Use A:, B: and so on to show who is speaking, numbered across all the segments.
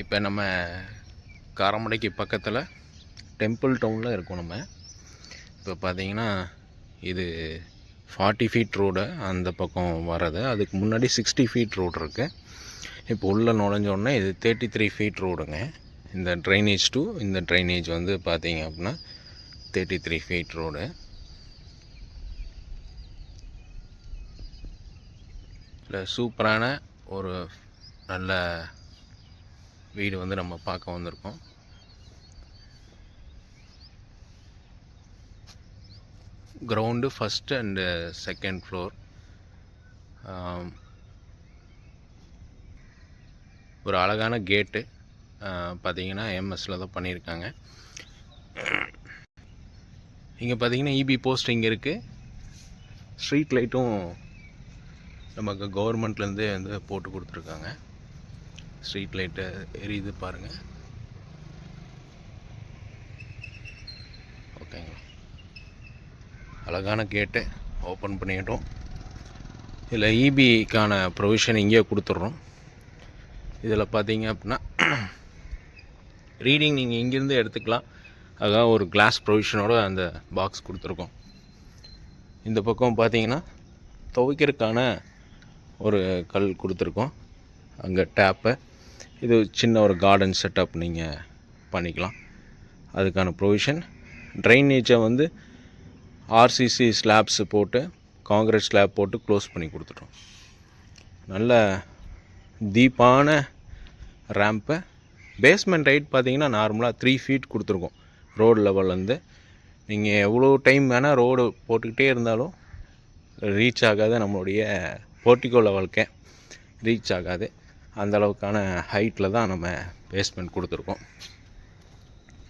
A: இப்போ நம்ம காரமடைக்கு பக்கத்தில் டெம்பிள் டவுனில் இருக்கோம். நம்ம இப்போ பார்த்தீங்கன்னா இது 40 ஃபீட் ரோடு அந்த பக்கம் வர்றது. அதுக்கு முன்னாடி 60 ஃபீட் ரோடு இருக்குது. இப்போ உள்ளே நுழைஞ்சோடனே இது 33 ஃபீட் ரோடுங்க. இந்த ட்ரைனேஜ் டு இந்த ட்ரைனேஜ் வந்து பார்த்தீங்க அப்படின்னா 33 ஃபீட் ரோடு. இல்லை சூப்பரான ஒரு நல்ல வீடு வந்து நம்ம பார்க்க வந்திருக்கோம். Ground first and second floor. ஒரு அழகான கேட்டு பார்த்தீங்கன்னா எம்எஸ்சில் தான் பண்ணியிருக்காங்க. இங்கே பார்த்தீங்கன்னா இபி போஸ்ட் இங்கே இருக்குது. ஸ்ட்ரீட் லைட்டும் நமக்கு கவர்மெண்ட்லேருந்து வந்து போட்டு கொடுத்துருக்காங்க. ஸ்ட்ரீட் லைட்டு எரியுது பாருங்கள். ஓகேங்களா, அழகான கேட்டு ஓப்பன் பண்ணிக்கிட்டோம். இதில் இபிக்கான ப்ரொவிஷன் இங்கேயே கொடுத்துட்றோம். இதில் பார்த்தீங்க அப்படின்னா ரீடிங் நீங்கள் இங்கேருந்து எடுத்துக்கலாம். அதான் ஒரு கிளாஸ் ப்ரொவிஷனோட அந்த பாக்ஸ் கொடுத்துருக்கோம். இந்த பக்கம் பார்த்தீங்கன்னா துவைக்கிறதுக்கான ஒரு கல் கொடுத்துருக்கோம். அங்கே டேப்பு, இது சின்ன ஒரு கார்டன் செட்டப் நீங்கள் பண்ணிக்கலாம். அதுக்கான ப்ரொவிஷன். ட்ரைனேஜை வந்து ஆர்சிசி ஸ்லாப்ஸு போட்டு காங்கிரீட் ஸ்லாப் போட்டு க்ளோஸ் பண்ணி கொடுத்துட்டோம். நல்ல டீப்பான ரேம்ப்பு. பேஸ்மெண்ட் ஹைட் பார்த்தீங்கன்னா நார்மலாக 3 ஃபீட் கொடுத்துருக்கோம். ரோடு லெவல்லேருந்து நீங்கள் எவ்வளோ டைம் வேணால் ரோடு போட்டுக்கிட்டே இருந்தாலும் ரீச் ஆகாது, நம்மளுடைய போர்ட்டிகோ லெவலுக்கே ரீச் ஆகாது. அந்தளவுக்கான ஹைட்டில் தான் நம்ம பேஸ்மெண்ட் கொடுத்துருக்கோம்.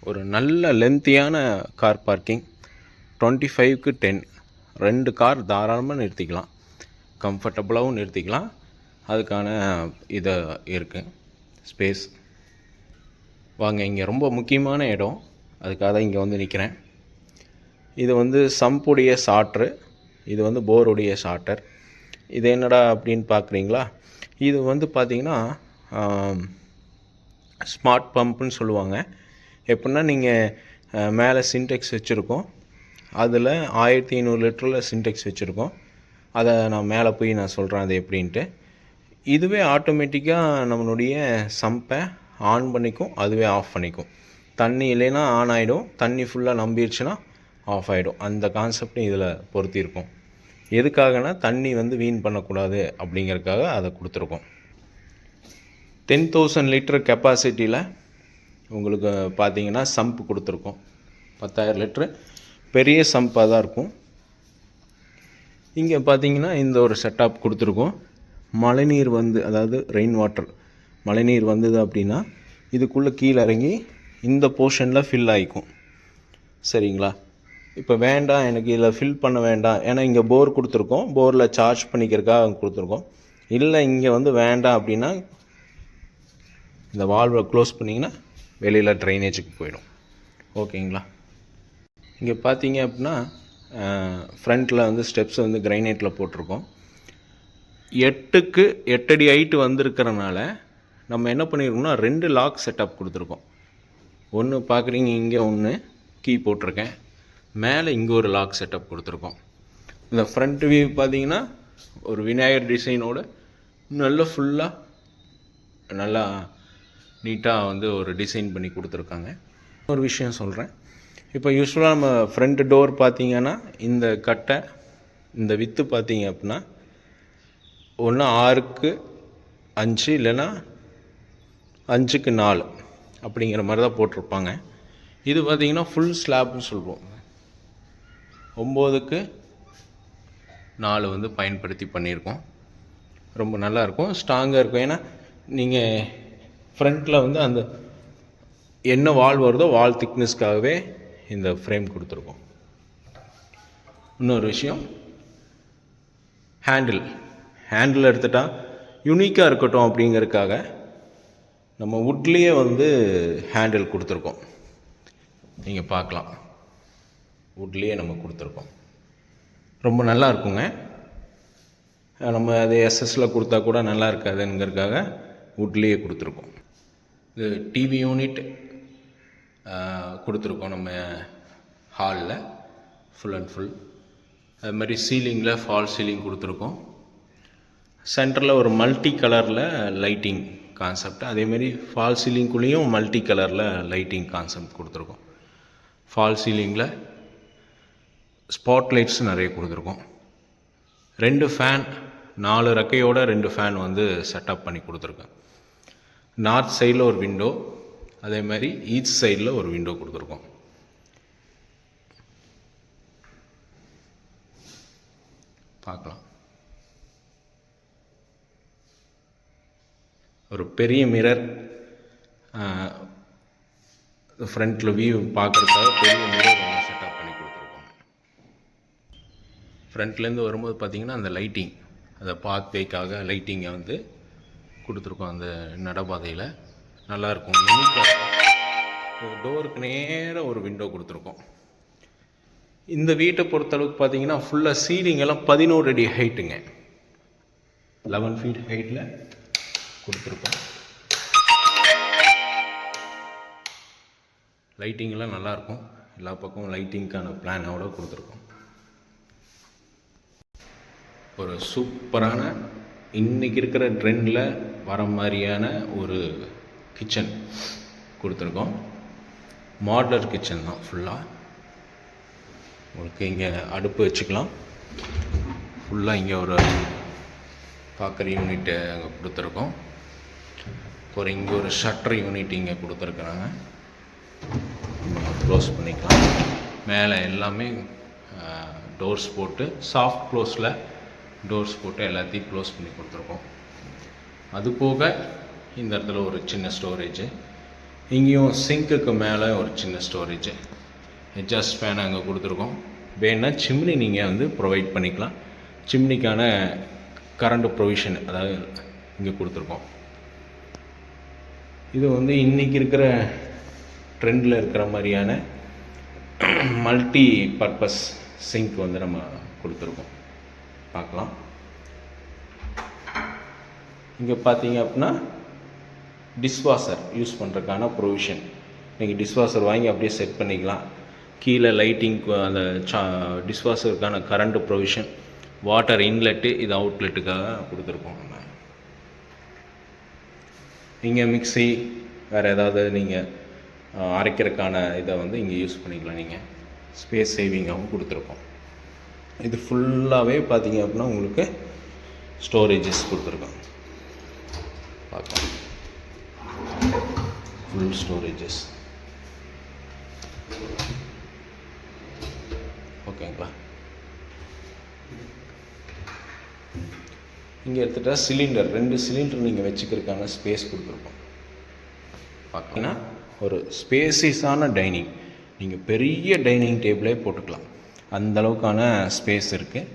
A: ஒரு நல்ல லென்த்தியான கார் பார்க்கிங். 25க்கு 10 2 கார் தாராளமாக நிறுத்திக்கலாம், கம்ஃபர்டபுளாகவும் நிறுத்திக்கலாம். அதுக்கான இதை இருக்குது ஸ்பேஸ். வாங்க, இங்கே ரொம்ப முக்கியமான இடம், அதுக்காக தான் இங்கே வந்து நிற்கிறேன். இது வந்து சம்புடைய ஷார்ட்ரு, இது வந்து போருடைய ஷார்ட்டர். இது என்னடா அப்படின்னு பார்க்குறீங்களா? இது வந்து பார்த்திங்கன்னா ஸ்மார்ட் பம்புன்னு சொல்லுவாங்க. எப்படின்னா நீங்கள் மேலே சின்டெக்ஸ் வச்சுருக்கோம், அதில் 1500 லிட்டரில் சின்டெக்ஸ் வச்சுருக்கோம். அதை நான் மேலே போய் நான் சொல்கிறேன் அது எப்படின்ட்டு. இதுவே ஆட்டோமேட்டிக்காக நம்மளுடைய சம்பை ஆன் பண்ணிக்கும், அதுவே ஆஃப் பண்ணிக்கும். தண்ணி இல்லைன்னா ஆன் ஆகிடும், தண்ணி ஃபுல்லாக நம்பிடுச்சுன்னா ஆஃப் ஆகிடும். அந்த கான்செப்டும் இதில் பொருத்தியிருக்கோம். எதுக்காகனா தண்ணி வந்து வீண் பண்ணக்கூடாது அப்படிங்கிறதுக்காக அதை கொடுத்துருக்கோம். 10,000 லிட்டர் கெப்பாசிட்டியில் உங்களுக்கு பார்த்தீங்கன்னா சம்ப் கொடுத்துருக்கோம். 10,000 லிட்ரு பெரிய சம்பாக தான் இருக்கும். இங்கே பார்த்தீங்கன்னா இந்த ஒரு செட்டப் கொடுத்துருக்கோம். மழைநீர் வந்து, அதாவது ரெயின் வாட்டர் மழைநீர் வந்தது அப்படின்னா இதுக்குள்ளே கீழே இறங்கி இந்த போர்ஷனில் ஃபில் ஆகிக்கும். சரிங்களா? இப்போ வேண்டாம் எனக்கு இதில் ஃபில் பண்ண வேண்டாம், ஏன்னா இங்கே போர் கொடுத்துருக்கோம், போரில் சார்ஜ் பண்ணிக்கிறதுக்காக கொடுத்துருக்கோம். இல்லை இங்கே வந்து வேண்டாம் அப்படின்னா இந்த வால்வை க்ளோஸ் பண்ணிங்கன்னா வெளியில் ட்ரைனேஜுக்கு போயிடும். ஓகேங்களா? இங்கே பார்த்தீங்க அப்படின்னா ஃப்ரண்ட்டில் வந்து ஸ்டெப்ஸ் வந்து கிரைனைட்டில் போட்டிருக்கோம். 8க்கு 8 அடி ஹைட்டு வந்திருக்கிறனால நம்ம என்ன பண்ணியிருக்கோம்னா 2 லாக் செட்டப் கொடுத்துருக்கோம். ஒன்று பார்க்குறீங்க, இங்கே ஒன்று கீ போட்டிருக்கேன், மேலே இங்கே ஒரு லாக் செட்டப் கொடுத்துருக்கோம். இந்த ஃப்ரண்ட் வியூ பார்த்தீங்கன்னா ஒரு விநாயகர் டிசைனோட நல்ல ஃபுல்லாக நல்லா நீட்டாக வந்து ஒரு டிசைன் பண்ணி கொடுத்துருக்காங்க. ஒரு விஷயம் சொல்கிறேன். இப்போ யூஸ்வலாக நம்ம ஃப்ரண்ட் டோர் பார்த்தீங்கன்னா இந்த கட்டை, இந்த வித்து பார்த்தீங்க அப்படின்னா ஒன்று 6க்கு 5 இல்லைன்னா 5க்கு 4 அப்படிங்கிற மாதிரி தான் போட்டிருப்பாங்க. இது பார்த்திங்கன்னா ஃபுல் ஸ்லாப்னு சொல்லுவோம். 9க்கு 4 வந்து பயன்படுத்தி பண்ணியிருக்கோம். ரொம்ப நல்லாயிருக்கும், ஸ்ட்ராங்காக இருக்கும். ஏன்னா நீங்கள் ஃப்ரண்ட்டில் வந்து அந்த என்ன வால் வருதோ வால் திக்னஸ்க்காகவே இந்த ஃப்ரேம் கொடுத்துருக்கோம். இன்னொரு விஷயம், ஹேண்டில் எடுத்துட்டால் யூனிக்காக இருக்கட்டும் அப்படிங்கிறதுக்காக நம்ம வுட்லேயே வந்து ஹேண்டில் கொடுத்துருக்கோம். நீங்கள் பார்க்கலாம், வுட்லேயே நம்ம கொடுத்துருக்கோம். ரொம்ப நல்லா இருக்குங்க. நம்ம அது எஸ்எஸ்சில் கொடுத்தா கூட நல்லா இருக்காதுங்கிறதுக்காக வுட்லேயே கொடுத்துருக்கோம். இது டிவி யூனிட் கொடுத்துருக்கோம் நம்ம ஹாலில் ஃபுல் அண்ட் ஃபுல். அது மாதிரி சீலிங்கில் ஃபால் சீலிங் கொடுத்துருக்கோம். சென்டரில் ஒரு மல்டி கலரில் லைட்டிங் கான்செப்ட், அதேமாரி ஃபால் சீலிங்குள்ளேயும் மல்டி கலரில் லைட்டிங் கான்செப்ட் கொடுத்துருக்கோம். ஃபால் சீலிங்கில் ஸ்பாட் லைட்ஸ் நிறைய கொடுத்துருக்கோம். 2 ஃபேன், 4 ரெக்கையோட 2 ஃபேன் வந்து செட்டப் பண்ணி கொடுத்துருக்கேன். நார்த் சைடில் ஒரு விண்டோ, அதே மாதிரி ஈஸ்ட் சைடில் ஒரு விண்டோ கொடுத்துருக்கோம். பார்க்கலாம். ஒரு பெரிய மிரர், ஃப்ரண்ட்டில் வியூ பார்க்குறதுக்காக பெரிய மிரர் வந்து செட்டப் பண்ணி கொடுத்துருக்கோம். ஃப்ரண்ட்லேருந்து வரும்போது பார்த்திங்கன்னா அந்த லைட்டிங், அந்த பாத்வேக்காக லைட்டிங்கை வந்து கொடுத்துருக்கோம். அந்த நடப்பாதையில் நல்லாயிருக்கும், யூனிக்காக இருக்கும். டோருக்கு நேராக ஒரு விண்டோ கொடுத்துருக்கோம். இந்த வீட்டை பொறுத்தளவுக்கு பார்த்தீங்கன்னா ஃபுல்லாக சீலிங் எல்லாம் 11 அடி ஹைட்டுங்க, 11 ஃபீட் ஹைட்டில் கொடுத்துருக்கோம். லைட்டிங்கெல்லாம் நல்லாயிருக்கும், எல்லா பக்கமும் லைட்டிங்க்கான பிளானோட கொடுத்துருக்கோம். ஒரு சூப்பரான இன்றைக்கி இருக்கிற ட்ரெண்டில் வர மாதிரியான ஒரு கிச்சன் கொடுத்துருக்கோம். மாடலர் கிச்சன் தான் ஃபுல்லாக. உங்களுக்கு இங்கே அடுப்பு வச்சுக்கலாம். ஃபுல்லாக இங்கே ஒரு பாக்கர் யூனிட்டு அங்கே கொடுத்துருக்கோம். ஒரு இங்கே ஒரு ஷட்டர் யூனிட் இங்கே கொடுத்துருக்குறாங்க, க்ளோஸ் பண்ணிக்கலாம். மேலே எல்லாமே டோர்ஸ் போட்டு சாஃப்ட் க்ளோஸில் டோர்ஸ் போட்டு எல்லாத்தையும் க்ளோஸ் பண்ணி கொடுத்துருக்கோம். அது போக இந்த இடத்துல ஒரு சின்ன ஸ்டோரேஜு, இங்கேயும் சிங்க்குக்கு மேலே ஒரு சின்ன ஸ்டோரேஜு, எட்ஜாஸ்ட் ஃபேன் அங்கே கொடுத்துருக்கோம். வேணுன்னா சிம்னி நீங்கள் வந்து ப்ரொவைட் பண்ணிக்கலாம். சிம்னிக்கான கரண்ட் ப்ரொவிஷன் அதாவது இங்கே கொடுத்துருக்கோம். இது வந்து இன்றைக்கி இருக்கிற ட்ரெண்டில் இருக்கிற மாதிரியான மல்டி பர்பஸ் சிங்க் வந்து நம்ம கொடுத்துருக்கோம். பார்க்கலாம். இங்கே பார்த்தீங்க அப்படின்னா டிஷ்வாஷர் யூஸ் பண்ணுறதுக்கான ப்ரொவிஷன். நீங்கள் டிஷ்வாஷர் வாங்கி அப்படியே செட் பண்ணிக்கலாம். கீழே லைட்டிங், அந்த டிஷ்வாஷருக்கான கரண்ட் ப்ரொவிஷன், வாட்டர் இன்லெட்டு, இது அவுட்லெட்டுக்காக கொடுத்துருக்கோம். நம்ம இங்கே மிக்ஸி, வேறு ஏதாவது நீங்கள் அரைக்கிறதுக்கான இதை வந்து இங்கே யூஸ் பண்ணிக்கலாம். நீங்கள் ஸ்பேஸ் சேவிங்காகவும் கொடுத்துருக்கோம். இது ஃபுல்லாகவே பார்த்தீங்க அப்படின்னா உங்களுக்கு ஸ்டோரேஜஸ் கொடுத்துருக்கோம். பார்க்கலாம், ஃபுல் ஸ்டோரேஜஸ். ஓகேங்களா. இங்கே எடுத்துகிட்டா சிலிண்டர், 2 சிலிண்டர் நீங்கள் வச்சுக்கிறதுக்கான ஸ்பேஸ் கொடுத்துருக்கோம். பார்த்தீங்கன்னா ஒரு ஸ்பேசியஸான டைனிங், நீங்கள் பெரிய டைனிங் டேபிளே போட்டுக்கலாம், அந்தளவுக்கான ஸ்பேஸ் இருக்குது.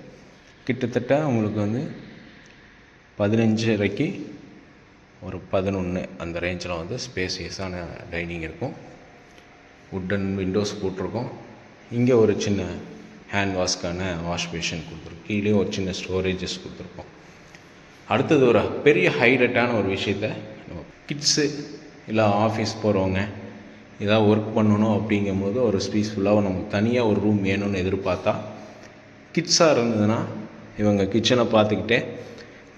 A: கிட்டத்தட்ட உங்களுக்கு வந்து 15.5க்கு ஒரு 11 அந்த ரேஞ்சில் வந்து ஸ்பேசியஸான டைனிங் இருக்கும். வுட்டன் விண்டோஸ் போட்டிருக்கோம். இங்கே ஒரு சின்ன ஹேண்ட் வாஷ்க்கான வாஷ் பேஷன் கொடுத்துருக்கோம். கீழே ஒரு சின்ன ஸ்டோரேஜஸ் கொடுத்துருக்கோம். அடுத்தது ஒரு பெரிய ஹைலைட்டான ஒரு விஷயத்த, நம்ம கிட்ஸு இல்லை ஆஃபீஸ் போகிறவங்க ஏதாவது ஒர்க் பண்ணணும் அப்படிங்கும்போது ஒரு பீஸ்ஃபுல்லாக நமக்கு தனியாக ஒரு ரூம் வேணும்னு எதிர்பார்த்தா, கிட்ஸாக இருந்ததுன்னா இவங்க கிச்சனை பார்த்துக்கிட்டே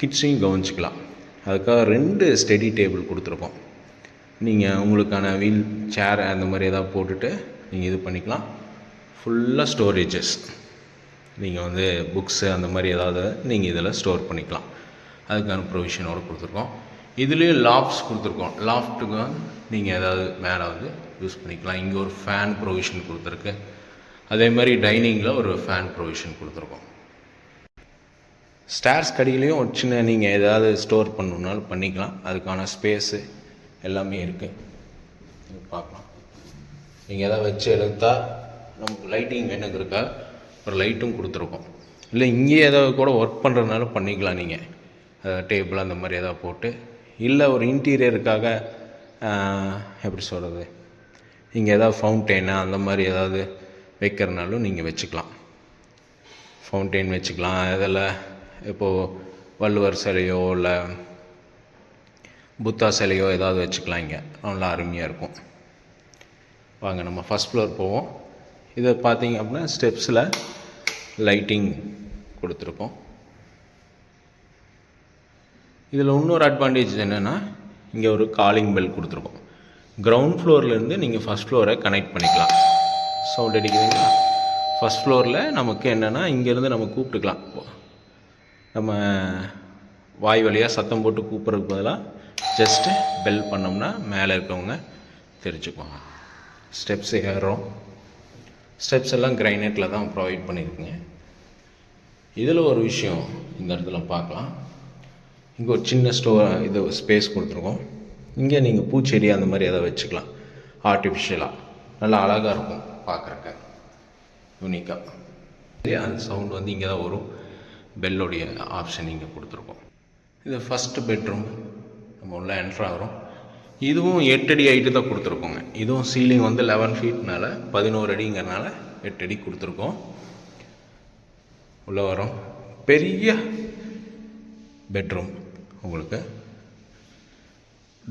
A: கிட்ஸையும் கவனிச்சிக்கலாம். அதுக்காக 2 ஸ்டடி டேபிள் கொடுத்துருக்கோம். நீங்கள் உங்களுக்கான வீல் சேர் அந்த மாதிரி ஏதாவது போட்டுட்டு நீங்கள் இது பண்ணிக்கலாம். ஃபுல்லாக ஸ்டோரேஜஸ், நீங்கள் வந்து புக்ஸு அந்த மாதிரி ஏதாவது நீங்கள் இதில் ஸ்டோர் பண்ணிக்கலாம். அதுக்கான ப்ரொவிஷனோடு கொடுத்துருக்கோம். இதுலேயும் லாஃப்ட்ஸ் கொடுத்துருக்கோம். லாஃப்ட்டுக்கு நீங்கள் ஏதாவது மேலே வந்து யூஸ் பண்ணிக்கலாம். இங்கே ஒரு ஃபேன் ப்ரொவிஷன் கொடுத்துருக்கு. அதே மாதிரி டைனிங்கில் ஒரு ஃபேன் ப்ரொவிஷன் கொடுத்துருக்கோம். ஸ்டேர்ஸ் கடியிலையும் ஒரு சின்ன நீங்கள் ஏதாவது ஸ்டோர் பண்ணணுன்னாலும் பண்ணிக்கலாம். அதுக்கான ஸ்பேஸு எல்லாமே இருக்குது. பார்க்கலாம். நீங்கள் எதாவது வச்சு எடுத்தால் நமக்கு லைட்டிங் வேணுங்கிறக்கா ஒரு லைட்டும் கொடுத்துருக்கோம். இல்லை இங்கேயே ஏதாவது கூட ஒர்க் பண்ணுறதுனாலும் பண்ணிக்கலாம். நீங்கள் டேபிள் அந்த மாதிரி ஏதாவது போட்டு, இல்லை ஒரு இன்டீரியருக்காக எப்படி சொல்கிறது, நீங்கள் ஏதாவது ஃபவுண்டெயின் அந்த மாதிரி ஏதாவது வைக்கிறனாலும் நீங்கள் வச்சுக்கலாம். ஃபவுண்டெயின் வச்சுக்கலாம். அதில் இப்போது வள்ளுவர் சிலையோ இல்லை புத்தா சிலையோ ஏதாவது வச்சுக்கலாம். இங்கே நல்லா அருமையாக இருக்கும். வாங்க நம்ம ஃபஸ்ட் ஃப்ளோர் போவோம். இதை பார்த்தீங்க அப்படின்னா ஸ்டெப்ஸில் லைட்டிங் கொடுத்துருக்கோம். இதில் இன்னொரு அட்வான்டேஜ் என்னென்னா, இங்கே ஒரு காலிங் பெல் கொடுத்துருக்கோம். கிரவுண்ட் ஃப்ளோர்லேருந்து நீங்கள் ஃபஸ்ட் ஃப்ளோரை கனெக்ட் பண்ணிக்கலாம். சவுண்ட் அடிக்குதுங்களா? ஃபஸ்ட் ஃப்ளோரில் நமக்கு என்னென்னா, இங்கேருந்து நம்ம கூப்பிட்டுக்கலாம். நம்ம வாய் வழியாக சத்தம் போட்டு கூப்பிட்றதுக்கு பதிலாக ஜஸ்ட்டு பெல் பண்ணோம்னா மேலே இருக்கவங்க தெரிஞ்சுக்குவாங்க. ஸ்டெப்ஸ் ஏறுறோம். ஸ்டெப்ஸ் எல்லாம் கிரைனைட்டில் தான் ப்ரொவைட் பண்ணியிருக்குங்க. இதில் ஒரு விஷயம் இந்த இடத்துல பார்க்கலாம். இங்கே ஒரு சின்ன இது ஸ்பேஸ் கொடுத்துருக்கோம். இங்கே நீங்கள் பூச்செடி அந்த மாதிரி எதாவது வச்சுக்கலாம். ஆர்டிஃபிஷியலாக நல்லா அழகாக இருக்கும் பார்க்குறக்க, யூனிக்காக. அந்த சவுண்ட் வந்து இங்கே தான் வரும். பெல்லோடைய ஆப்ஷன் இங்கே கொடுத்துருக்கோம். இது ஃபஸ்ட்டு பெட்ரூம். நம்ம உள்ள என்ட்ரு ஆகிறோம். இதுவும் 8 அடி ஹைட்டு தான் கொடுத்துருக்கோங்க. இதுவும் சீலிங் வந்து 11 ஃபீட்னால 11 அடிங்கிறனால 8 அடி கொடுத்துருக்கோம். உள்ளே வரோம். பெரிய பெட்ரூம். உங்களுக்கு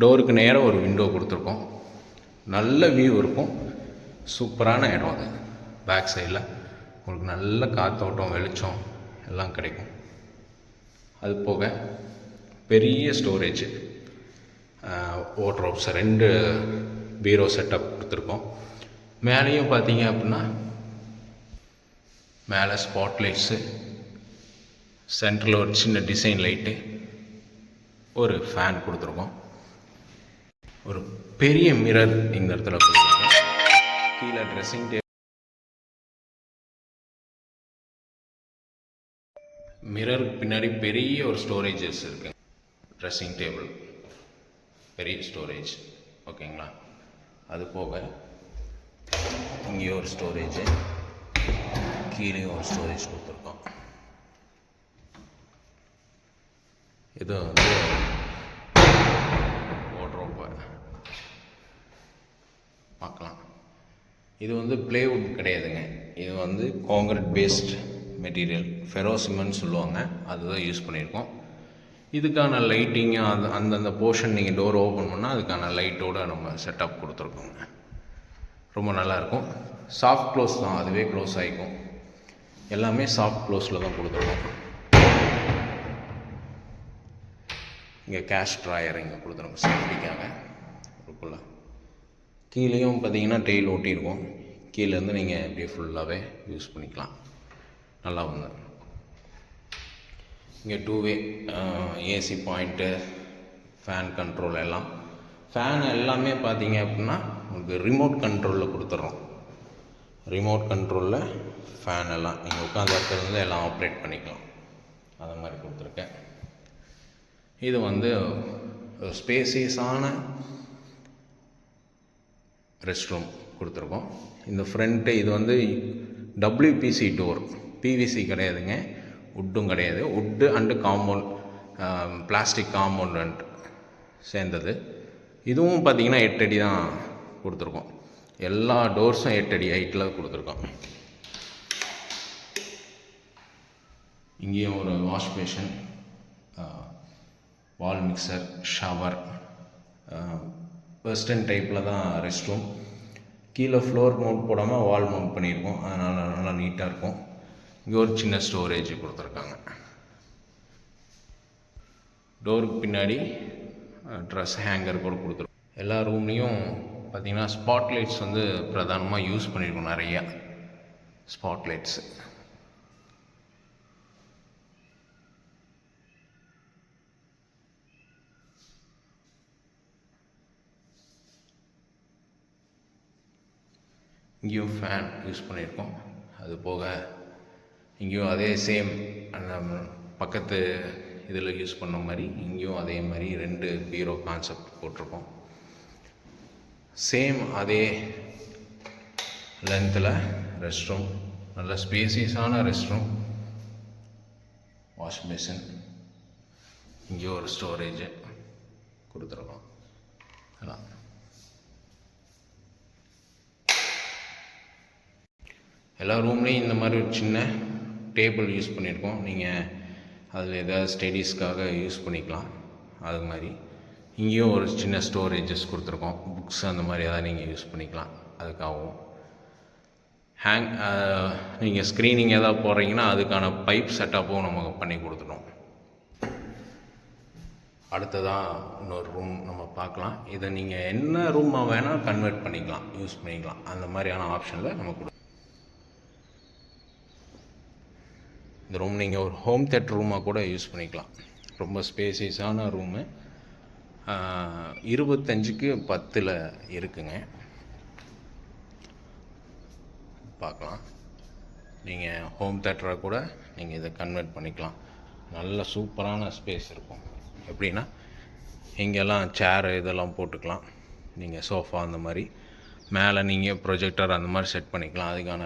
A: டோருக்கு நேராக ஒரு விண்டோ கொடுத்துருக்கோம். நல்ல வியூ இருக்கும். சூப்பரான இடம் அது. பேக் சைடில் உங்களுக்கு நல்ல காற்றோட்டம், வெளிச்சம் எல்லாம் கிடைக்கும். அது போக பெரிய ஸ்டோரேஜ், வார்ட்ரோப்ஸ் 2 பீரோ செட்டப் கொடுத்துருக்கோம். மேலேயும் பார்த்தீங்க அப்படின்னா மேலே ஸ்பாட் லைட்ஸு, சென்டரில் ஒரு சின்ன டிசைன் லைட்டு, ஒரு ஃபேன் கொடுத்துருக்கோம். ஒரு பெரிய மிரர் இந்த இடத்துல கொடுத்துருக்கோம். கீழே ட்ரெஸ்ஸிங் டேபிள், மிரருக்கு பின்னாடி பெரிய ஒரு ஸ்டோரேஜஸ் இருக்குது. ட்ரெஸ்ஸிங் டேபிள், பெரிய ஸ்டோரேஜ். ஓகேங்களா? அது போக இங்கே ஒரு ஸ்டோரேஜு, கீழே ஒரு ஸ்டோரேஜ் கொடுத்துருக்கோம். இது வந்து வார்ட்ரோப் பார்க்கலாம். இது வந்து பிளேவுட் கிடையாதுங்க. இது வந்து concrete based material, ferro cement சொல்லுவாங்க. அதுதான் யூஸ் பண்ணியிருக்கோம். இதுக்கான லைட்டிங்கு அந்தந்த போர்ஷன் நீங்கள் டோர் ஓப்பன் பண்ணால் அதுக்கான லைட்டோடு நம்ம செட்டப் கொடுத்துருக்கோங்க. ரொம்ப நல்லாயிருக்கும். சாஃப்ட் க்ளோஸ் தான், அதுவே க்ளோஸ் ஆகிக்கும். எல்லாமே சாஃப்ட் க்ளோஸில் தான் கொடுத்துருக்கோம். இங்கே கேஷ் ட்ராயர் இங்கே கொடுத்துருக்கோம் சேஃப்டிக்காக. இருக்குள்ள கீழேயும் பார்த்தீங்கன்னா டெயில் ஓட்டியிருக்கோம். கீழேருந்து நீங்கள் அப்படியே ஃபுல்லாகவே யூஸ் பண்ணிக்கலாம். நல்லா வந்து இங்கே 2-வே ஏசி பாயிண்ட்டு, ஃபேன் கண்ட்ரோல் எல்லாம். ஃபேன் எல்லாமே பார்த்தீங்க அப்படின்னா உங்களுக்கு ரிமோட் கண்ட்ரோலில் கொடுத்துட்றோம். ரிமோட் கண்ட்ரோலில் ஃபேன் எல்லாம் நீங்கள் உட்காந்த இடத்துலேருந்து எல்லாம் ஆப்ரேட் பண்ணிக்கலாம். அது மாதிரி கொடுத்துருக்கேன். இது வந்து ஸ்பேசியஸான ரெஸ்ட் ரூம் கொடுத்துருக்கோம். இந்த ஃப்ரண்ட்டு இது வந்து WPC டோர், PVC கிடையாதுங்க, உட்டும் கிடையாது. உட்டு அண்டு காம்பவுண்ட், பிளாஸ்டிக் காம்பவுண்ட் சேர்ந்தது. இதுவும் பார்த்திங்கன்னா 8 அடி தான் கொடுத்துருக்கோம். எல்லா டோர்ஸும் 8 அடி ஹைட்டில் கொடுத்துருக்கோம். இங்கேயும் ஒரு wash basin, wall mixer, shower, western டைப்பில் தான் ரெஸ்ட் ரூம். கீழே ஃப்ளோர் மவுண்ட் போடாமல் வால் மவுண்ட் பண்ணியிருக்கோம். அதனால் நல்லா நீட்டாக இருக்கும். இங்கே ஒரு சின்ன ஸ்டோரேஜ் கொடுத்துருக்காங்க. டோருக்கு பின்னாடி ட்ரெஸ் ஹேங்கர் கூட கொடுத்துருக்கோம். எல்லா ரூம்லேயும் பார்த்திங்கன்னா ஸ்பாட் லைட்ஸ் வந்து பிரதானமாக யூஸ் பண்ணியிருக்கோம். நிறையா ஸ்பாட் லைட்ஸு. இங்கேயும் ஃபேன் யூஸ் பண்ணியிருக்கோம். அது போக இங்கேயும் அதே சேம் பக்கத்து இதில் யூஸ் பண்ண மாதிரி இங்கேயும் அதே மாதிரி 2 பீரோ கான்செப்ட் போட்டிருக்கோம். சேம் அதே லென்த்தில் ரெஸ்ட் ரூம், நல்ல ஸ்பேசியஸான ரெஸ்ட் ரூம், வாஷ் பேஷன், இங்கேயும் ஒரு ஸ்டோரேஜ் கொடுத்துருக்கோம். அதான் எல்லா ரூம்லேயும் இந்த மாதிரி ஒரு சின்ன டேபிள் யூஸ் பண்ணியிருக்கோம். நீங்கள் அதில் எதாவது ஸ்டடீஸ்க்காக யூஸ் பண்ணிக்கலாம். அது மாதிரி இங்கேயும் ஒரு சின்ன ஸ்டோரேஜஸ் கொடுத்துருக்கோம். புக்ஸ் அந்த மாதிரி ஏதாவது நீங்கள் யூஸ் பண்ணிக்கலாம். அதுக்காகவும் நீங்கள் ஸ்க்ரீனிங் ஏதாவது போடுறீங்கன்னா அதுக்கான பைப் செட்டப்பும் நமக்கு பண்ணி கொடுத்துட்டோம். அடுத்ததாக இன்னொரு ரூம் நம்ம பார்க்கலாம். இதை நீங்கள் என்ன ரூமாக வேணால் கன்வெர்ட் பண்ணிக்கலாம், யூஸ் பண்ணிக்கலாம். அந்த மாதிரியான ஆப்ஷனில் நம்ம இந்த ரூம் நீங்கள் ஒரு ஹோம் தேட்டர் ரூமாக கூட யூஸ் பண்ணிக்கலாம். ரொம்ப ஸ்பேசியஸான ரூமு. 25க்கு 10 இருக்குங்க. பார்க்கலாம். நீங்கள் ஹோம் தேட்டரை கூட நீங்கள் இதை கன்வெர்ட் பண்ணிக்கலாம். நல்ல சூப்பரான ஸ்பேஸ் இருக்கும். எப்படின்னா இங்கெல்லாம் சேரு இதெல்லாம் போட்டுக்கலாம். நீங்கள் சோஃபா அந்த மாதிரி மேலே நீங்கள் ப்ரொஜெக்டர் அந்த மாதிரி செட் பண்ணிக்கலாம். அதுக்கான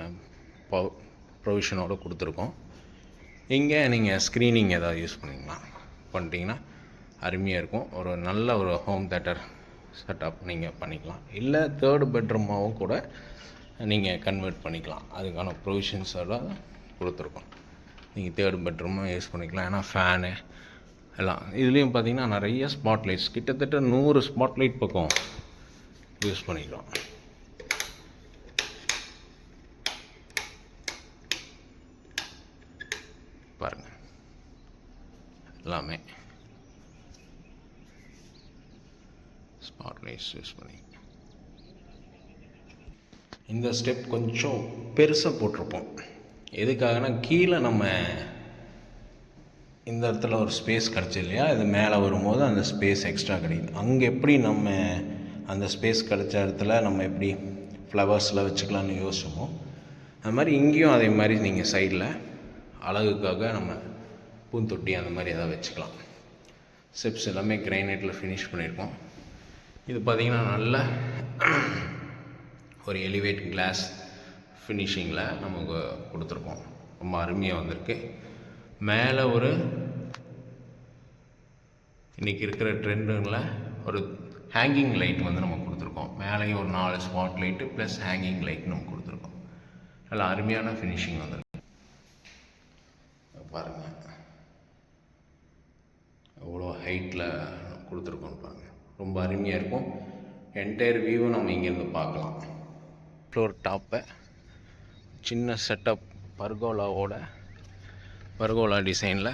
A: ப்ரொவிஷனோடு கொடுத்துருக்கோம். இங்கே நீங்கள் ஸ்க்ரீனிங் ஏதாவது யூஸ் பண்ணிட்டீங்கன்னா அருமையாக இருக்கும். ஒரு நல்ல ஒரு ஹோம் தேட்டர் செட்டப் நீங்கள் பண்ணிக்கலாம். இல்லை 3rd பெட்ரூமாகவும் கூட நீங்கள் கன்வெர்ட் பண்ணிக்கலாம். அதுக்கான ப்ரொவிஷன்ஸ் எல்லாம் கொடுத்துருக்கோம். நீங்கள் 3rd பெட்ரூமும் யூஸ் பண்ணிக்கலாம். ஏன்னா ஃபேனு எல்லாம் இதுலேயும் பார்த்தீங்கன்னா நிறைய ஸ்பாட்லைட்ஸ், கிட்டத்தட்ட 100 ஸ்பாட்லைட் பக்கம் யூஸ் பண்ணிக்கலாம். பாருங்கள், எல்லாமே ஸ்பாட்லைட்ஸ் யூஸ் பண்ணி. இந்த ஸ்டெப் கொஞ்சம் பெருசாக போட்டிருப்போம். எதுக்காகனா கீழே நம்ம இந்த இடத்துல ஒரு ஸ்பேஸ் கிடச்சி இல்லையா, இது மேலே வரும்போது அந்த ஸ்பேஸ் எக்ஸ்ட்ரா கிடைக்குது. அங்கே எப்படி நம்ம அந்த ஸ்பேஸ் கிடச்ச இடத்துல நம்ம எப்படி ஃப்ளவர்ஸில் வச்சுக்கலான்னு யோசிச்சோமோ அது மாதிரி இங்கேயும் அதே மாதிரி நீங்கள் சைடில் அழகுக்காக நம்ம பூந்தொட்டி அந்த மாதிரி எதாவது வச்சுக்கலாம். ஸ்டெப்ஸ் எல்லாமே கிரைனைட்டில் ஃபினிஷ் பண்ணியிருக்கோம். இது பார்த்திங்கன்னா நல்ல ஒரு எலிவேட் கிளாஸ் ஃபினிஷிங்கில் நமக்கு கொடுத்துருக்கோம். ரொம்ப அருமையாக வந்திருக்கு. மேலே ஒரு இன்றைக்கி இருக்கிற ட்ரெண்டுங்களில் ஒரு ஹேங்கிங் லைட் வந்து நம்ம கொடுத்துருக்கோம். மேலேயும் ஒரு 4 spot light plus hanging light நம்ம கொடுத்துருக்கோம். நல்லா அருமையான ஃபினிஷிங் வந்திருக்கு. பாருங்கள் எவ்வளோ ஹைட்டில் கொடுத்துருக்கோம் பாருங்கள். ரொம்ப அருமையாக இருக்கும். என்டையர் வியூவும் நம்ம இங்கேருந்து பார்க்கலாம். ஃப்ளோர் டாப்பை சின்ன செட்டப் பர்கோலா டிசைனில்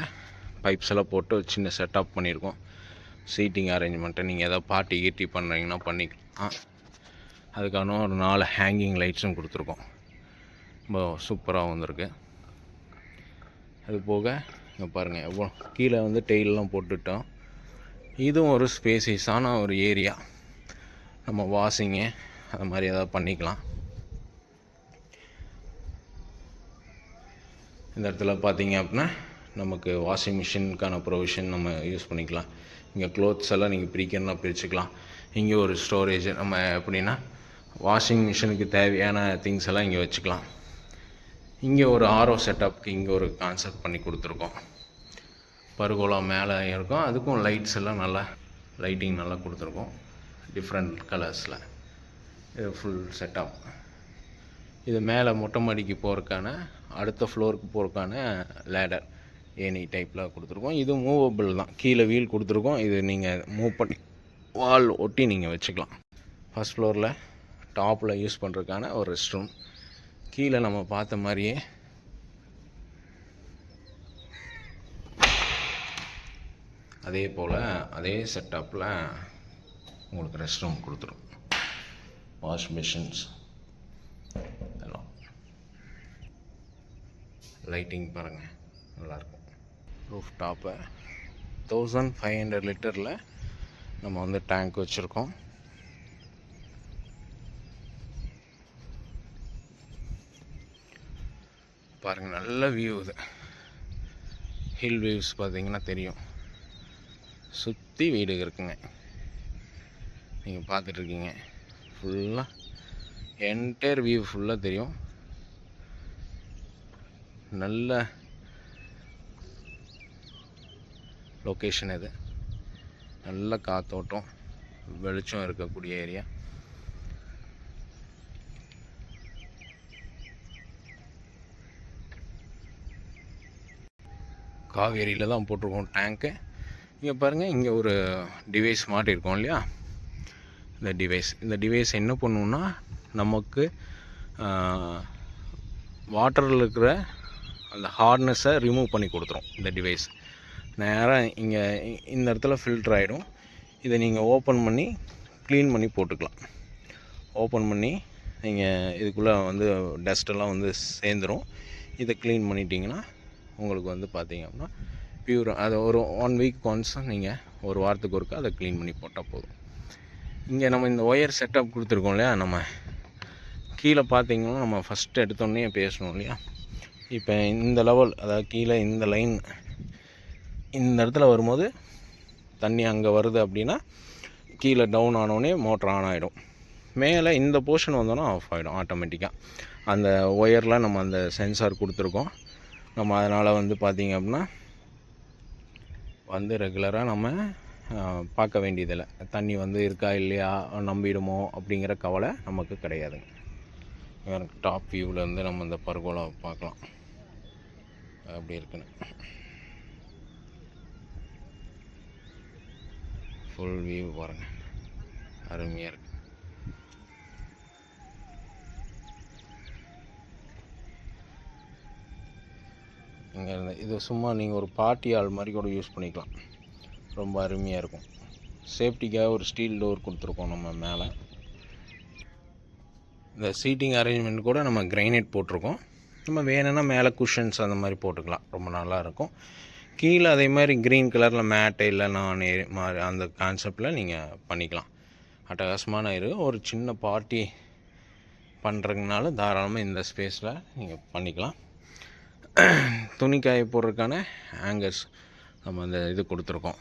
A: பைப்ஸ் எல்லாம் போட்டு சின்ன செட்டப் பண்ணியிருக்கோம். சீட்டிங் அரேஞ்ச்மெண்ட்டை நீங்கள் எதாவது பார்ட்டி கீட்டி பண்ணுறீங்கன்னா பண்ணிக்கலாம். அதுக்கான ஒரு 4 ஹேங்கிங் லைட்ஸும் கொடுத்துருக்கோம். ரொம்ப சூப்பராக வந்திருக்கு. அது போக இங்கே பாருங்கள் எவ்வளோ கீழே வந்து டெயிலெலாம் போட்டுட்டோம். இதுவும் ஒரு ஸ்பேசியஸான ஒரு ஏரியா. நம்ம வாஷிங்கு அது மாதிரி ஏதாவது பண்ணிக்கலாம். இந்த இடத்துல பார்த்தீங்க அப்படின்னா நமக்கு வாஷிங் மிஷினுக்கான ப்ரொவிஷன் நம்ம யூஸ் பண்ணிக்கலாம். இங்கே க்ளோத்ஸ் எல்லாம் நீங்கள் பிரிக்கணும்னா பிரிச்சுக்கலாம். இங்கே ஒரு ஸ்டோரேஜ் நம்ம எப்படின்னா வாஷிங் மிஷினுக்கு தேவையான திங்ஸ் எல்லாம் இங்கே வச்சுக்கலாம். இங்கே ஒரு ஆர்ஓ செட்டப்புக்கு இங்கே ஒரு கான்செப்ட் பண்ணி கொடுத்துருக்கோம். பர்கோலா மேலே இருக்கும். அதுக்கும் லைட்ஸ் எல்லாம் நல்லா லைட்டிங் நல்லா கொடுத்துருக்கோம் டிஃப்ரெண்ட் கலர்ஸில். இது ஃபுல் செட்டப். இது மேலே மொட்டை மாடிக்கு போகிறதுக்கான அடுத்த ஃப்ளோருக்கு போகிறதுக்கான லேடர் ஏனி டைப்பில் கொடுத்துருக்கோம். இது மூவபிள் தான். கீழே வீல் கொடுத்துருக்கோம். இது நீங்கள் மூவ் பண்ணி வால் ஒட்டி நீங்கள் வச்சுக்கலாம். ஃபஸ்ட் ஃப்ளோரில் டாப்பில் யூஸ் பண்ணுறதுக்கான ஒரு ரெஸ்ட் ரூம். கீழே நம்ம பார்த்த மாதிரியே அதே போல் அதே செட்டப்பில் உங்களுக்கு ரெஸ்ட் ரூம் கொடுத்துரும். வாஷ் மிஷின்ஸ் எல்லாம் லைட்டிங் பாருங்கள் நல்லாயிருக்கும். ரூஃப் டாப்பை 1500 லிட்டரில் நம்ம வந்து டேங்க் வச்சுருக்கோம். பாருங்கள் நல்ல வியூ. இது ஹில் வியூஸ் பார்த்தீங்கன்னா தெரியும். சுற்றி வீடு இருக்குங்க. நீங்கள் பார்த்துட்ருக்கீங்க. ஃபுல்லாக என்டையர் வியூ ஃபுல்லாக தெரியும். நல்ல லொக்கேஷன் இது. நல்ல காற்றோட்டம் வெளிச்சம் இருக்கக்கூடிய ஏரியா. காவேரியில் தான் போட்டிருக்கோம் டேங்க்கு. இங்கே பாருங்கள், இங்கே ஒரு டிவைஸ் மாட்டியிருக்கோம் இல்லையா, இந்த டிவைஸ் என்ன பண்ணுன்னா நமக்கு வாட்டரில் இருக்கிற அந்த ஹார்ட்னஸை ரிமூவ் பண்ணி கொடுத்துரும். இந்த டிவைஸ் நேராக இங்கே இந்த இடத்துல ஃபில்டர் ஆகிடும். இதை நீங்கள் ஓப்பன் பண்ணி க்ளீன் பண்ணி போட்டுக்கலாம். ஓப்பன் பண்ணி நீங்கள் இதுக்குள்ளே வந்து டஸ்ட்டெல்லாம் வந்து சேர்ந்துடும். இதை க்ளீன் பண்ணிட்டீங்கன்னா உங்களுக்கு வந்து பார்த்திங்க அப்படின்னா பியூர். அதை ஒரு 1 வீக் ஒன்ஸ் நீங்கள் ஒரு வாரத்துக்கு ஒருக்கா அதை க்ளீன் பண்ணி போட்டால் போதும். இங்கே நம்ம இந்த ஒயர் செட்டப் கொடுத்துருக்கோம் இல்லையா, நம்ம கீழே பார்த்திங்கன்னா நம்ம ஃபஸ்ட்டு எடுத்தோடனே பேசணும் இல்லையா. இப்போ இந்த லெவல், அதாவது கீழே இந்த லைன் இந்த இடத்துல வரும்போது தண்ணி அங்கே வருது அப்படின்னா கீழே டவுன் ஆனோடனே மோட்டர் ஆன் ஆகிடும். மேலே இந்த போர்ஷன் வந்தோன்னா ஆஃப் ஆகிடும் ஆட்டோமேட்டிக்காக. அந்த ஒயரில் நம்ம அந்த சென்சார் கொடுத்துருக்கோம். நம்ம அதனால் வந்து பார்த்திங்க அப்படின்னா வந்து ரெகுலராக நம்ம பார்க்க வேண்டியதில்லை. தண்ணி வந்து இருக்கா இல்லையா நம்பிடுமோ அப்படிங்கிற கவலை நமக்கு கிடையாதுங்க. எனக்கு டாப் வியூவிலேருந்து நம்ம இந்த பர்கோலா பார்க்கலாம் அப்படி இருக்குன்னு. ஃபுல் வியூ பாருங்கள், அருமையாக இருக்குது. இங்கே இருந்து இது சும்மா நீங்கள் ஒரு பார்ட்டி ஆள் மாதிரி கூட யூஸ் பண்ணிக்கலாம். ரொம்ப அருமையாக இருக்கும். சேஃப்டிக்காக ஒரு ஸ்டீல் டோர் கொடுத்துருக்கோம் நம்ம மேலே. இந்த சீட்டிங் அரேஞ்ச்மெண்ட் கூட நம்ம கிரைனைட் போட்டிருக்கோம். நம்ம வேணும்னா மேலே குஷன்ஸ் அந்த மாதிரி போட்டுக்கலாம், ரொம்ப நல்லாயிருக்கும். கீழே அதே மாதிரி க்ரீன் கலரில் மேட்டு இல்லை மாதிரி அந்த கான்செப்டில் நீங்கள் பண்ணிக்கலாம். அட்டகாசமான ஒரு சின்ன பார்ட்டி பண்ணுறதுனால தாராளமாக இந்த ஸ்பேஸில் நீங்கள் பண்ணிக்கலாம். துணி காய போடுறதுக்கான ஹேங்கர்ஸ் நம்ம அந்த இது கொடுத்துருக்கோம்.